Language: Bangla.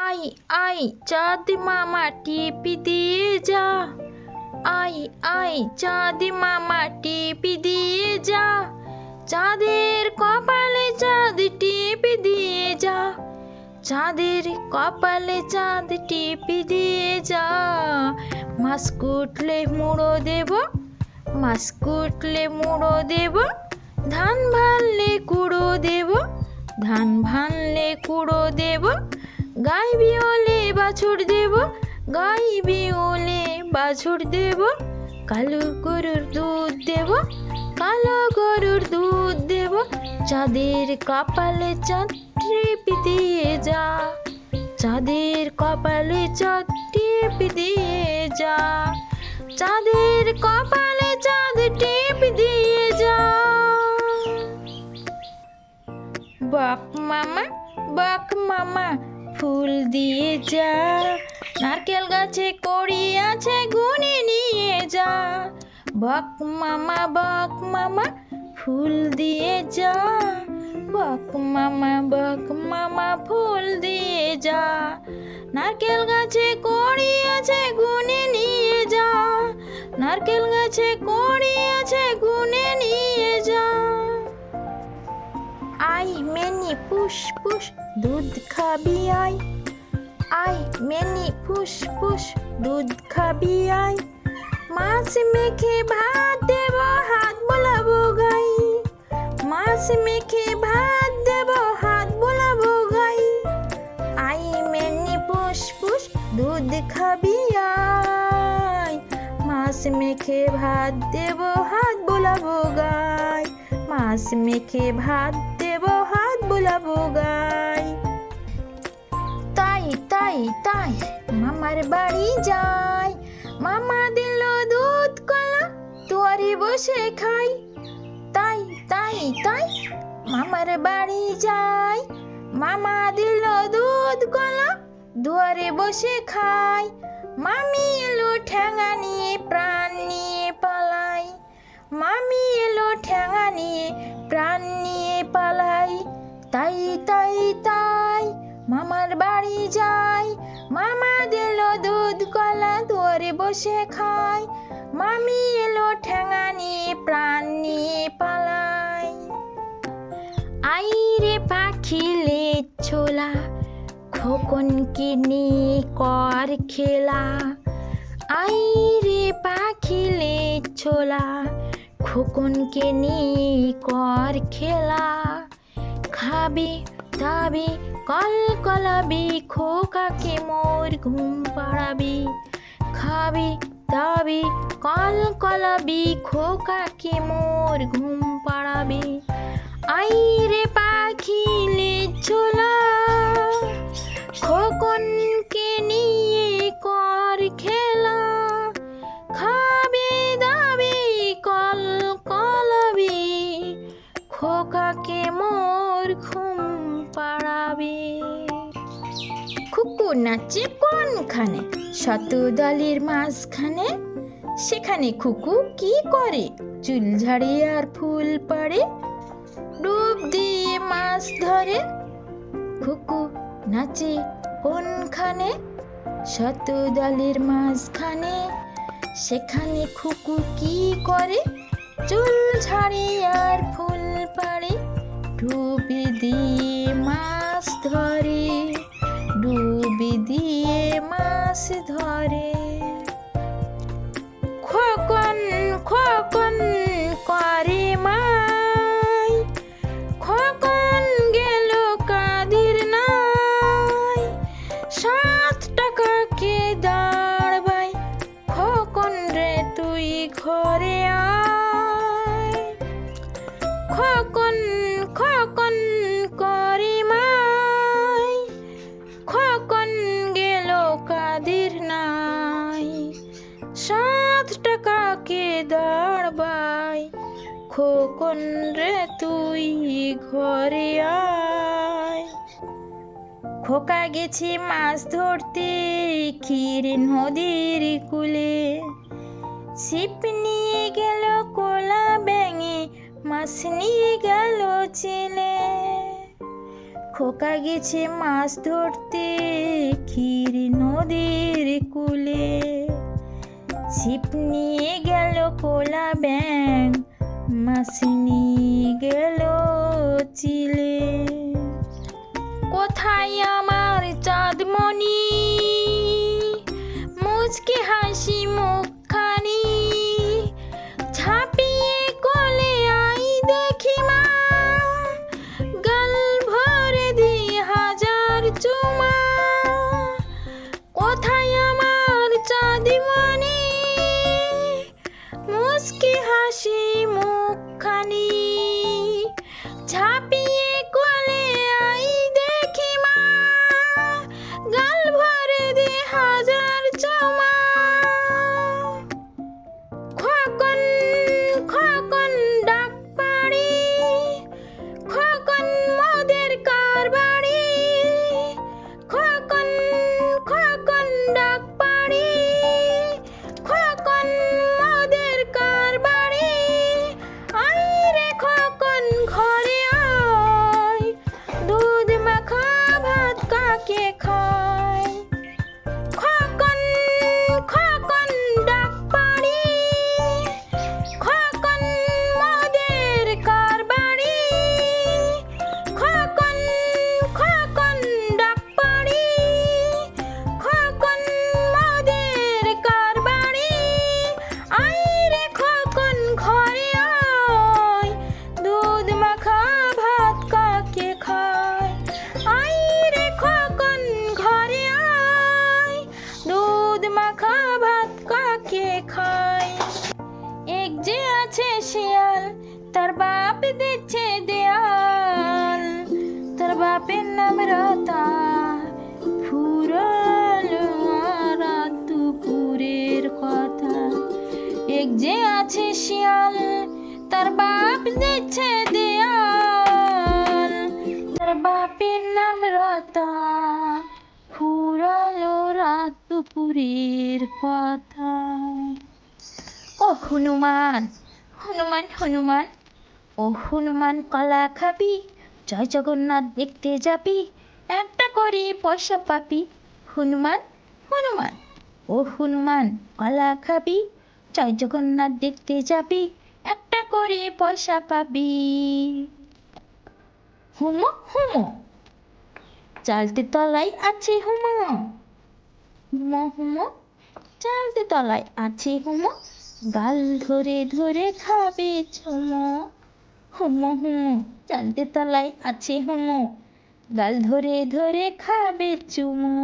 আই আই চাঁদ মামা টিপি দিয়ে যা, আই আই চাঁদ মামা টিপি দিয়ে যা, চাঁদের কপালে চাঁদ টিপি দিয়ে যা, চাঁদের কপালে চাঁদ টিপি দিয়ে যা। মাছ কুটলে মুড়ো দেব, মাছ কুটলে মুড়ো দেব, ধান ভানলে কুড়ো দেব, ধান ভানলে কুড়ো দেব, গাইবি ওলে বাছুর দেব, গাইবি ওলে বাছুর দেব, কালো গরুর দুধ দেব, কালো গরুর দুধ দেব, চাঁদের কপালে চাঁদ টিপি দিয়ে যা, চাঁদের কপালে চাঁদ টিপি দিয়ে যা, চাঁদের কপালে চাঁদ টিপি দিয়ে যা। বক মামা, বক মামা ফুল দিয়ে যা, নারকেল গাছে কড়ি আছে গুনে নিয়ে যা। বক মামা ফুল দিয়ে যা, বক মামা ফুল দিয়ে যা, নারকেল গাছে কড়ি আছে গুনে নিয়ে যা, নারকেল গাছে কড়ি আছে গুনে নিয়ে যা। আই মেনি পুষ পুষ দুধ খাবি আই, আই মেনি পুষ পুষ দুধ খাবি আই, মাছ মেখে ভাত দেব হাত বোলাবো গাই, মাছ মেখে ভাত দেব হাত বোলাবো গাই। আই মেনি পুষ পুষ দুধ খাবি আই, মাছ মেখে ভাত দেব হাত বোলাবো গাই, মাছ মেখে ভাত দেব হাত বোলাবো গাই। তাই তাই তাই মামার বাড়ি যাই, মামা দিল দুধ কলা দুয়ারে বসে খাই। তাই তাই তাই মামার বাড়ি যাই, মামা দিল দুধ কলা দুয়ারে বসে খাই। মামি এলো ঠ্যাঙা নিয়ে প্রাণ নিয়ে পালাই, মামি এলো ঠ্যাঙা নিয়ে প্রাণ নিয়ে পালাই। তাই তাই তাই মামার বাড়ি যাই, মামা দিল দুধ কলা দুয়ারে বসে খাই। মামি এলো ঠ্যাঙা নিয়ে প্রাণ নিয়ে পালাই। আই রে পাখিলে ছোলা খোকনকে নিয়ে কর খেলা, আই রে পাখিলে ছোলা খোকনকে নিয়ে কর খেলা। খাবি দাবি কল কলাবি খোকাকে মোর ঘুম পাড়াবি, খাবি দাবি কল কলাবি খোকাকে মোর ঘুম পাড়াবি। আই রে পাখিলে ছোলা খোকনকে নিয়ে কর খেলা, খাবি দাবি কল কলাবি খোকাকে মোর ঘুম পাড়াবি। খুকু নাচে কোনখানে শতদলের মাঝখানে, সেখানে খুকু কি করে চুল ঝাড়ে আর ফুল পাড়ে, ডুব দিয়ে মাছ ধরে। খুকু নাচে কোনখানে শতদলের মাঝখানে, সেখানে খুকু কি করে চুল ঝাড়ে আর ফুল পাড়ে, ডুবি দিয়ে মাছ ধরে, ডুবি দিয়ে মাছ ধরে। খোকন খোকন করে মাই, খোকন গেল কাদের নাই, 7 টাকাকে দাঁড়বাই খোকন রে তুই ঘরে আয়। খোকন খোকন করে মাই, খোকন গেল কাদের নাই, 7 টাকাকে দাঁড়বাই খোকন রে তুই ঘরে আয়। খোকা গেছে মাছ ধরতে ক্ষীর নদীর কূলে, ছিপ নিয়ে গেল কোলা ব্যাঙে মাছ নিয়ে গেল চেলে। খোকা গেছে মাছ ধরতে নদীর কূলে। ছিপ নিয়ে গেল কোলা ব্যাং, মাছ নিয়ে গেল চিলে। কোথায় আমার চাঁদমণি, মুচকি হাসি মুখখানি, ঝাঁপিয়ে কোলে আই দেখি মা, গাল ভরে দি হাজার চুমা। কোথায় আমার চাঁদমণি, মুচকি হাসি মুখখানি, ঝাঁপিয়ে কোলে আই দেখি মা, গাল ভরে দি হাজার চুমা। খোকন খোকন ডাক পাড়ি, খোকন মোদের কার বাড়ি, খোকন খোকন ডাক পাড়ি, খোকন মোদের কার বাড়ি। আই রে খোকন ঘরে আয়, দুধ মাখা ভাত কাকে খায়। খোকন খোকন ডাক পাড়ি, খোকন মোদের কার বাড়ি, খোকন খোকন ডাক পাড়ি, খোকন মোদের কার বাড়ি। আই রে খোকন ঘরে আয়, দুধ মাখা ভাত কাকে খায়। আই রে খোকন ঘরে আয়, দুধ মাখা ভাত কাকে খায়। এক যে আছে শিয়াল, তার বাপ দিচ্ছে দেয়াল, তার বাপের নাম রতা, ফুরালো রাত দুপুরের কথা। এক যে আছে শিয়াল, তার বাপ দিচ্ছে দেয়াল, তার বাপের নাম রতা, ফুরালো রাত দুপুরের কথা। ও হনুমান হনুমান হনুমান, ও হনুমান কলা খাবি, জয় জগন্নাথ দেখতে যাবি, একটা করে পয়সা পাবি। হনুমান হনুমান, ও হনুমান কলা খাবি, জয় জগন্নাথ দেখতে যাবি, একটা করে পয়সা পাবি। হুমো হুমো, চালতে তলায় আছে হুমো, হুমো হুমো, চালতে তলায় আছে হুমো, গাল ধরে ধরে খাবে চুমো। হুমো হুমো, চালতে তলায় আছে হুমো, গাল ধরে ধরে খাবে চুমো।